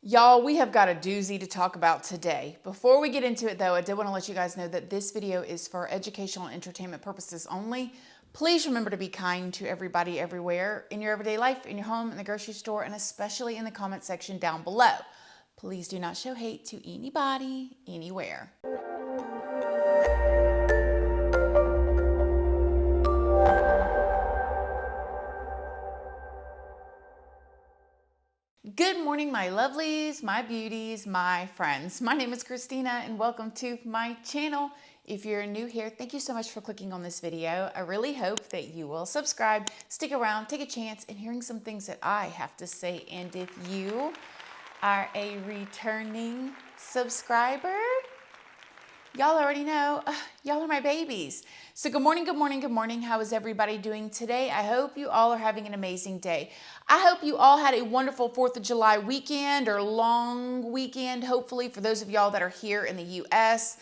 Y'all, we have got a doozy to talk about today. Before we get into it though, I did want to let you guys know that this video is for educational and entertainment purposes only. Please remember to be kind to everybody everywhere in your everyday life, in your home, in the grocery store, and especially in the comment section down below. Please do not show hate to anybody, anywhere. Good morning, my lovelies, my beauties, my friends. My name is Christina and welcome to my channel. If you're new here, thank you so much for clicking on this video. I really hope that you will subscribe, stick around, take a chance in hearing some things that I have to say. And if you are a returning subscriber, y'all already know, y'all are my babies. So good morning, good morning, good morning. How is everybody doing today? I hope you all are having an amazing day. I hope you all had a wonderful 4th of July weekend or long weekend, hopefully, for those of y'all that are here in the U.S.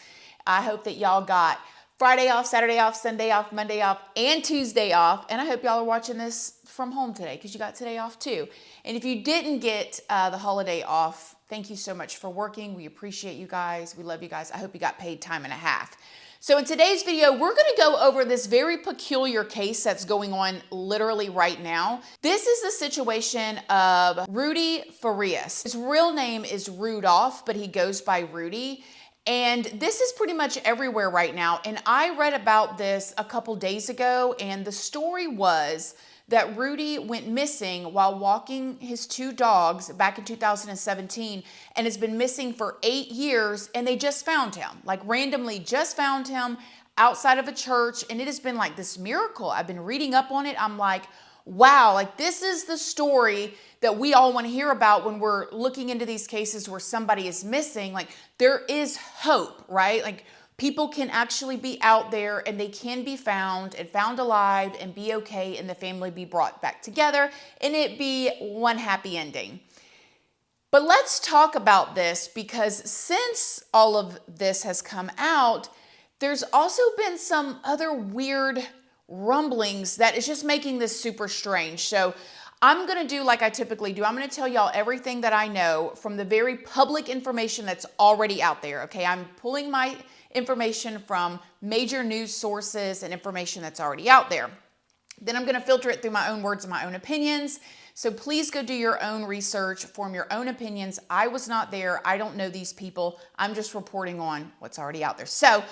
I hope that y'all got Friday off, Saturday off, Sunday off, Monday off, and Tuesday off. And I hope y'all are watching this from home today because you got today off too. And if you didn't get the holiday off, thank you so much for working. We appreciate you guys. We love you guys. I hope you got paid time and a half. So in today's video, we're going to go over this very peculiar case that's going on literally right now. This is the situation of Rudy Farias. His real name is Rudolph, but he goes by Rudy. And this is pretty much everywhere right now. And I read about this a couple days ago, and the story was that Rudy went missing while walking his 2 dogs back in 2017 and has been missing for 8 years, and they just found him, like randomly just found him outside of a church, and it has been like this miracle. I've been reading up on it. I'm like, wow, like this is the story that we all want to hear about when we're looking into these cases where somebody is missing. Like there is hope, right? Like people can actually be out there and they can be found and found alive and be okay, and the family be brought back together and it be one happy ending. But let's talk about this, because since all of this has come out, there's also been some other weird rumblings that is just making this super strange. So I'm going to do like I typically do. I'm going to tell y'all everything that I know from the very public information that's already out there. Okay, I'm pulling my information from major news sources and information that's already out there. Then I'm going to filter it through my own words and my own opinions. So please go do your own research, form your own opinions. I was not there. I don't know these people. I'm just reporting on what's already out there. So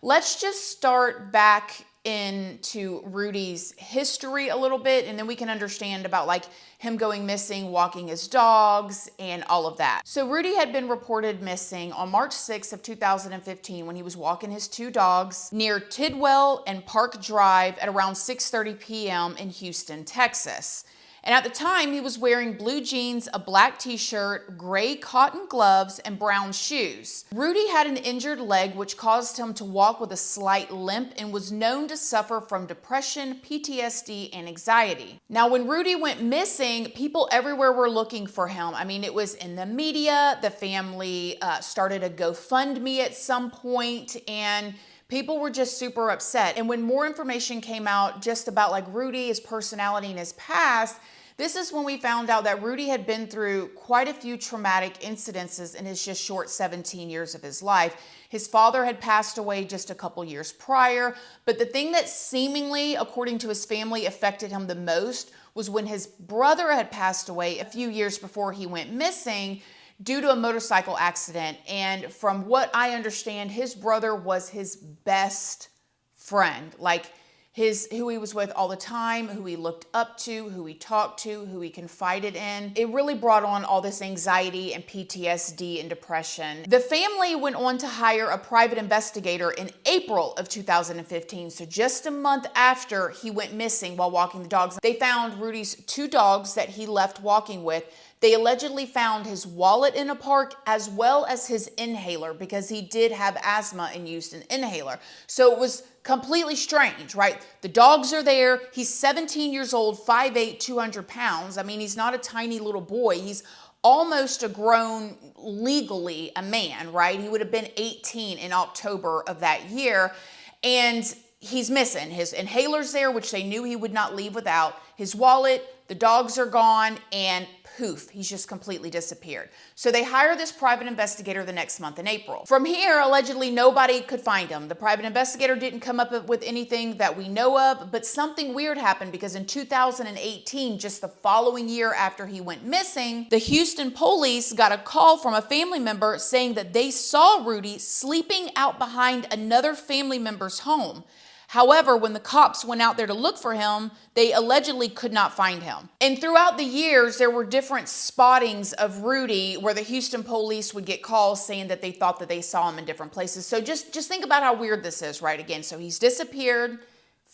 let's just start back into Rudy's history a little bit, and then we can understand about like him going missing, walking his dogs, and all of that. So Rudy had been reported missing on March 6th of 2015 when he was walking his 2 dogs near Tidwell and Park Drive at around 6:30 p.m. in Houston, Texas. And at the time, he was wearing blue jeans, a black t-shirt, gray cotton gloves, and brown shoes. Rudy had an injured leg, which caused him to walk with a slight limp, and was known to suffer from depression, PTSD, and anxiety. Now, when Rudy went missing, people everywhere were looking for him. I mean, it was in the media. The family started a GoFundMe at some point, and people were just super upset. And when more information came out just about like Rudy, his personality, and his past, this is when we found out that Rudy had been through quite a few traumatic incidences in his just short 17 years of his life. His father had passed away just a couple years prior, but the thing that seemingly, according to his family, affected him the most was when his brother had passed away a few years before he went missing due to a motorcycle accident. And from what I understand, his brother was his best friend, like who he was with all the time, who he looked up to, who he talked to, who he confided in. It really brought on all this anxiety and PTSD and depression. The family went on to hire a private investigator in April of 2015, so just a month after he went missing while walking the dogs. They found Rudy's 2 dogs that he left walking with. They allegedly found his wallet in a park as well as his inhaler, because he did have asthma and used an inhaler. So it was completely strange, right? The dogs are there. He's 17 years old, 5'8", 200 pounds. I mean, he's not a tiny little boy. He's almost a grown, legally a man, right? He would have been 18 in October of that year. And he's missing. His inhaler's there, which they knew he would not leave without. His wallet, the dogs are gone, and poof, he's just completely disappeared. So they hire this private investigator the next month in April. From here, allegedly nobody could find him. The private investigator didn't come up with anything that we know of, but something weird happened because in 2018, just the following year after he went missing, the Houston police got a call from a family member saying that they saw Rudy sleeping out behind another family member's home. However, when the cops went out there to look for him, they allegedly could not find him. And throughout the years, there were different spottings of Rudy where the Houston police would get calls saying that they thought that they saw him in different places. So just think about how weird this is, right? Again, so he's disappeared,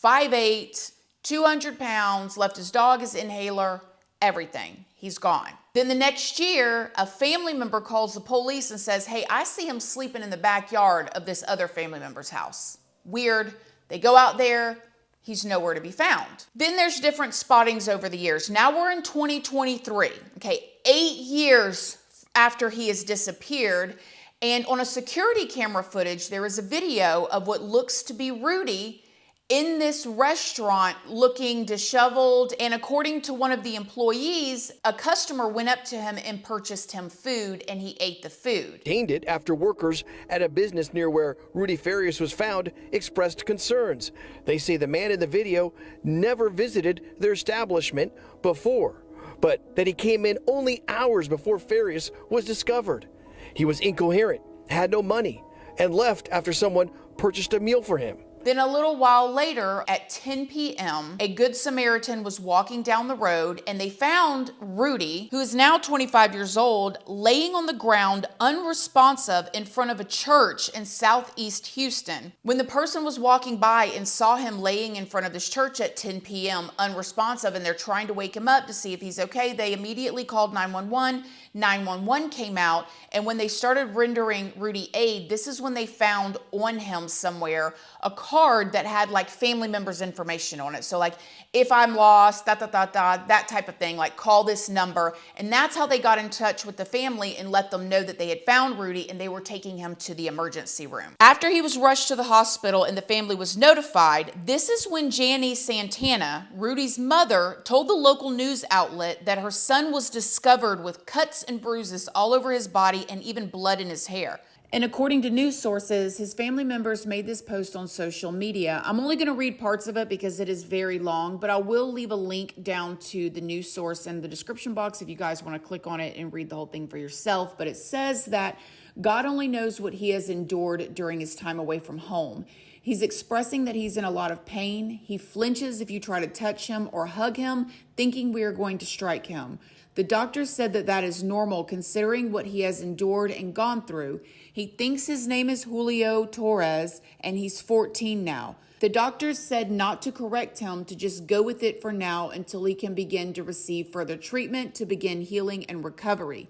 5'8", 200 pounds, left his dog, his inhaler, everything. He's gone. Then the next year, a family member calls the police and says, hey, I see him sleeping in the backyard of this other family member's house. Weird. They go out there, he's nowhere to be found. Then there's different spottings over the years. Now we're in 2023, okay, 8 years after he has disappeared, and on a security camera footage, there is a video of what looks to be Rudy in this restaurant looking disheveled, and according to one of the employees, a customer went up to him and purchased him food, and he ate the food. Detained it after workers at a business near where Rudy Farias was found expressed concerns. They say the man in the video never visited their establishment before, but that he came in only hours before Farias was discovered. He was incoherent, had no money, and left after someone purchased a meal for him. Then a little while later at 10 p.m., a Good Samaritan was walking down the road and they found Rudy, who is now 25 years old, laying on the ground unresponsive in front of a church in southeast Houston. When the person was walking by and saw him laying in front of this church at 10 p.m. unresponsive and they're trying to wake him up to see if he's okay, they immediately called 911. 911 came out, and when they started rendering Rudy aid, this is when they found on him somewhere a card that had like family members' information on it. So like, if I'm lost, that type of thing, like call this number. And that's how they got in touch with the family and let them know that they had found Rudy and they were taking him to the emergency room. After he was rushed to the hospital and the family was notified, this is when Janice Santana, Rudy's mother, told the local news outlet that her son was discovered with cuts and bruises all over his body and even blood in his hair. And according to news sources, his family members made this post on social media. I'm only going to read parts of it because it is very long, but I will leave a link down to the news source in the description box if you guys want to click on it and read the whole thing for yourself. But it says that God only knows what he has endured during his time away from home. He's expressing that he's in a lot of pain. He flinches if you try to touch him or hug him, thinking we are going to strike him. The doctor said that that is normal considering what he has endured and gone through. He thinks his name is Julio Torres and he's 14 now. The doctors said not to correct him, to just go with it for now until he can begin to receive further treatment to begin healing and recovery.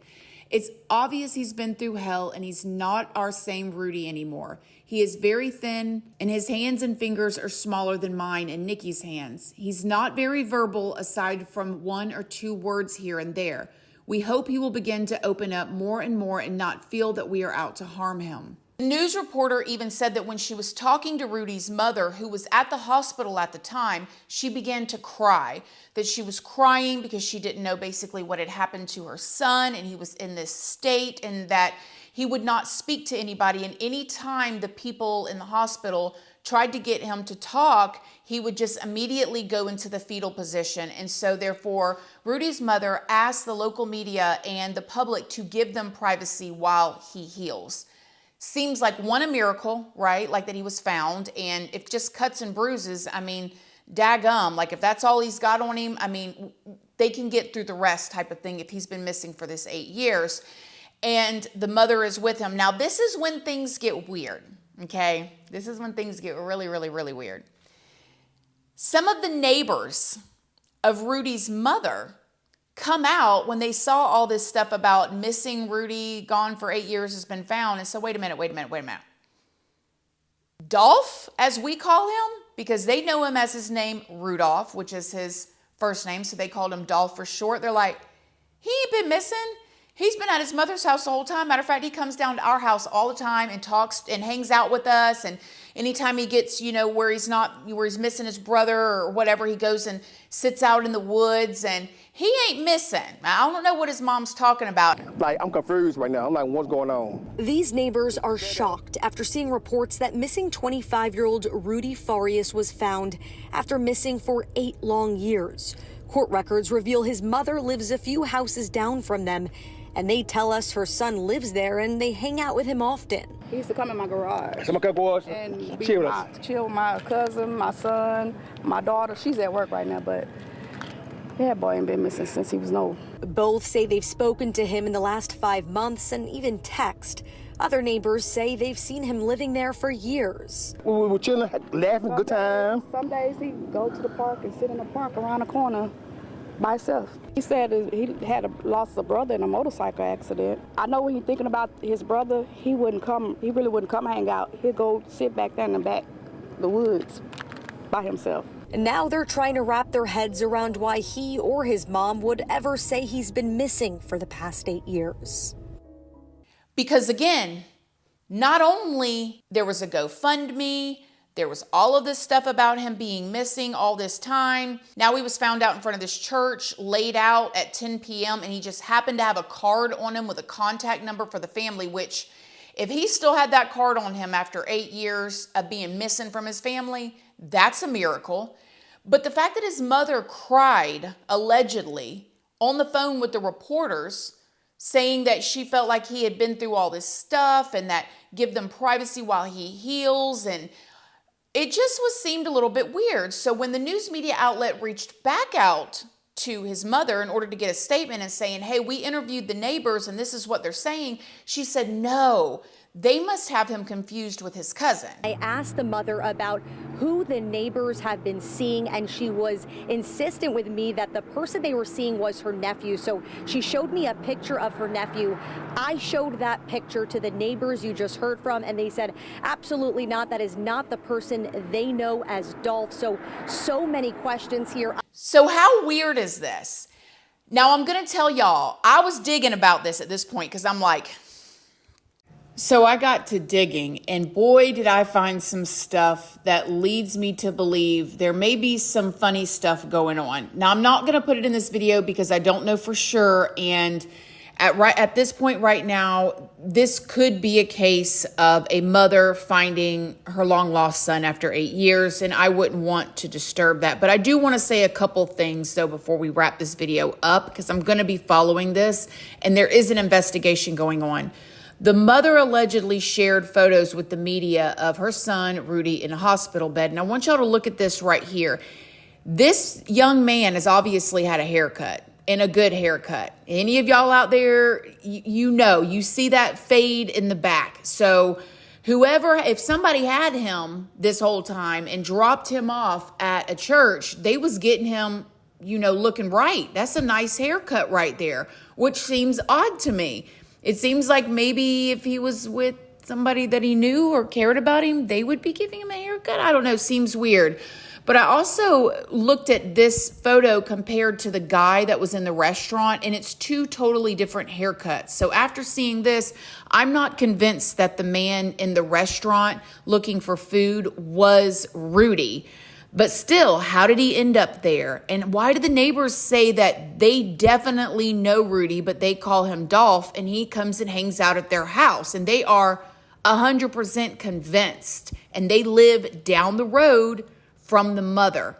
It's obvious he's been through hell and he's not our same Rudy anymore. He is very thin and his hands and fingers are smaller than mine and Nikki's hands. He's not very verbal aside from 1 or 2 words here and there. We hope he will begin to open up more and more and not feel that we are out to harm him. The news reporter even said that when she was talking to Rudy's mother, who was at the hospital at the time, she began to cry. That she was crying because she didn't know basically what had happened to her son and he was in this state, and that he would not speak to anybody. And any time the people in the hospital tried to get him to talk, he would just immediately go into the fetal position. And so therefore, Rudy's mother asked the local media and the public to give them privacy while he heals. Seems like a miracle, right? Like that he was found. And if just cuts and bruises, I mean, daggum, like if that's all he's got on him, I mean, they can get through the rest type of thing if he's been missing for this 8 years. And the mother is with him. Now, this is when things get weird, okay? This is when things get really, really, really weird. Some of the neighbors of Rudy's mother come out when they saw all this stuff about missing Rudy, gone for 8 years, has been found. And so wait a minute. Dolph, as we call him, because they know him as his name, Rudolph, which is his first name. So they called him Dolph for short. They're like, he ain't been missing. He's been at his mother's house the whole time. Matter of fact, he comes down to our house all the time and talks and hangs out with us. And anytime he gets, where he's missing his brother or whatever, he goes and sits out in the woods, and he ain't missing. I don't know what his mom's talking about. Like, I'm confused right now. I'm like, what's going on? These neighbors are shocked after seeing reports that missing 25-year-old Rudy Farias was found after missing for 8 long years. Court records reveal his mother lives a few houses down from them, and they tell us her son lives there and they hang out with him often. He used to come in my garage Some boys and chill with us. chill with my cousin, my son, my daughter. She's at work right now, but that boy ain't been missing since he was no. Both say they've spoken to him in the last 5 months and even text. Other neighbors say they've seen him living there for years. We were chilling, laughing, good time. Some days he go to the park and sit in the park around the corner by himself. He said he had lost a brother in a motorcycle accident. I know when he's thinking about his brother, he really wouldn't come hang out. He'd go sit back there in the back, the woods, by himself. And now they're trying to wrap their heads around why he or his mom would ever say he's been missing for the past 8 years. Because again, not only there was a GoFundMe, there was all of this stuff about him being missing all this time. Now he was found out in front of this church, laid out at 10 p.m., and he just happened to have a card on him with a contact number for the family, which if he still had that card on him after 8 years of being missing from his family, that's a miracle. But the fact that his mother cried, allegedly, on the phone with the reporters, saying that she felt like he had been through all this stuff and that give them privacy while he heals, and it just seemed a little bit weird. So when the news media outlet reached back out to his mother in order to get a statement and saying, hey, we interviewed the neighbors and this is what they're saying, she said, no, they must have him confused with his cousin. I asked the mother about who the neighbors have been seeing, and she was insistent with me that the person they were seeing was her nephew. So she showed me a picture of her nephew. I showed that picture to the neighbors you just heard from, and they said, absolutely not. That is not the person they know as Dolph. So many questions here. So how weird is this? Now I'm going to tell y'all, I was digging about this at this point because I'm like, so I got to digging, and boy, did I find some stuff that leads me to believe there may be some funny stuff going on. Now, I'm not going to put it in this video because I don't know for sure, and at this point right now, this could be a case of a mother finding her long-lost son after 8 years, and I wouldn't want to disturb that. But I do want to say a couple things, though, before we wrap this video up, because I'm going to be following this, and there is an investigation going on. The mother allegedly shared photos with the media of her son, Rudy, in a hospital bed. And I want y'all to look at this right here. This young man has obviously had a haircut, and a good haircut. Any of y'all out there, you see that fade in the back. So if somebody had him this whole time and dropped him off at a church, they was getting him, looking right. That's a nice haircut right there, which seems odd to me. It seems like maybe if he was with somebody that he knew or cared about him, they would be giving him a haircut. I don't know. Seems weird. But I also looked at this photo compared to the guy that was in the restaurant, and it's two totally different haircuts. So after seeing this, I'm not convinced that the man in the restaurant looking for food was Rudy. But still, how did he end up there? And why do the neighbors say that they definitely know Rudy, but they call him Dolph, and he comes and hangs out at their house? And they are 100% convinced. And they live down the road from the mother.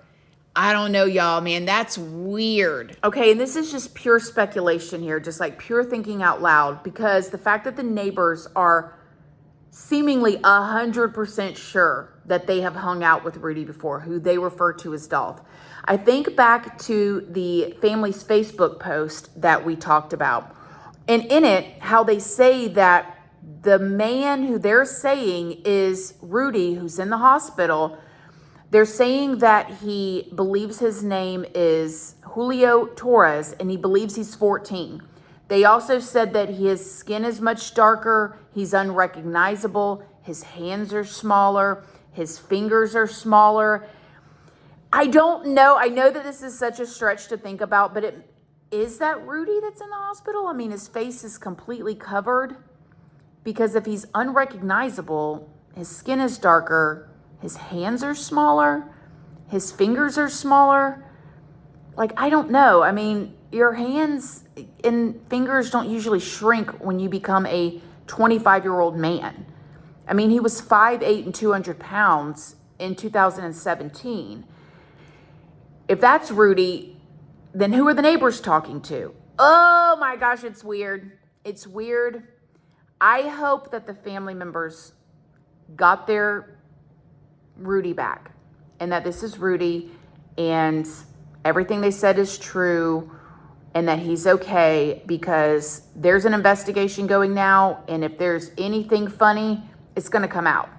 I don't know, y'all, man. That's weird. Okay, and this is just pure speculation here, just like pure thinking out loud, because the fact that the neighbors are seemingly 100% sure that they have hung out with Rudy before, who they refer to as Dolph. I think back to the family's Facebook post that we talked about. And in it, how they say that the man who they're saying is Rudy, who's in the hospital, they're saying that he believes his name is Julio Torres, and he believes he's 14. They also said that his skin is much darker, he's unrecognizable, his hands are smaller, his fingers are smaller. I don't know. I know that this is such a stretch to think about, but is that Rudy that's in the hospital? I mean, his face is completely covered, because if he's unrecognizable, his skin is darker, his hands are smaller, his fingers are smaller. Like, I don't know. I mean, your hands and fingers don't usually shrink when you become a 25-year-old man. I mean, he was 5'8" and 200 pounds in 2017. If that's Rudy, then who are the neighbors talking to? Oh my gosh, it's weird. It's weird. I hope that the family members got their Rudy back, and that this is Rudy and everything they said is true, and that he's okay, because there's an investigation going now, and if there's anything funny, it's going to come out.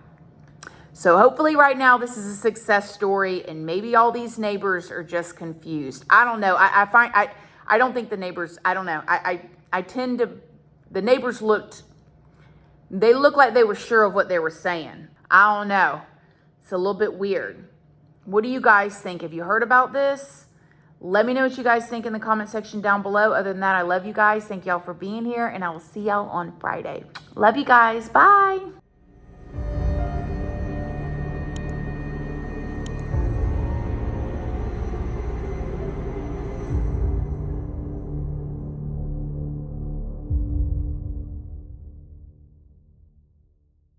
So hopefully right now this is a success story, and maybe all these neighbors are just confused. I don't know. I don't think the neighbors, I don't know. I tend to, the neighbors looked like they were sure of what they were saying. I don't know. It's a little bit weird. What do you guys think? Have you heard about this? Let me know what you guys think in the comment section down below. Other than that, I love you guys. Thank y'all for being here, and I will see y'all on Friday. Love you guys. Bye.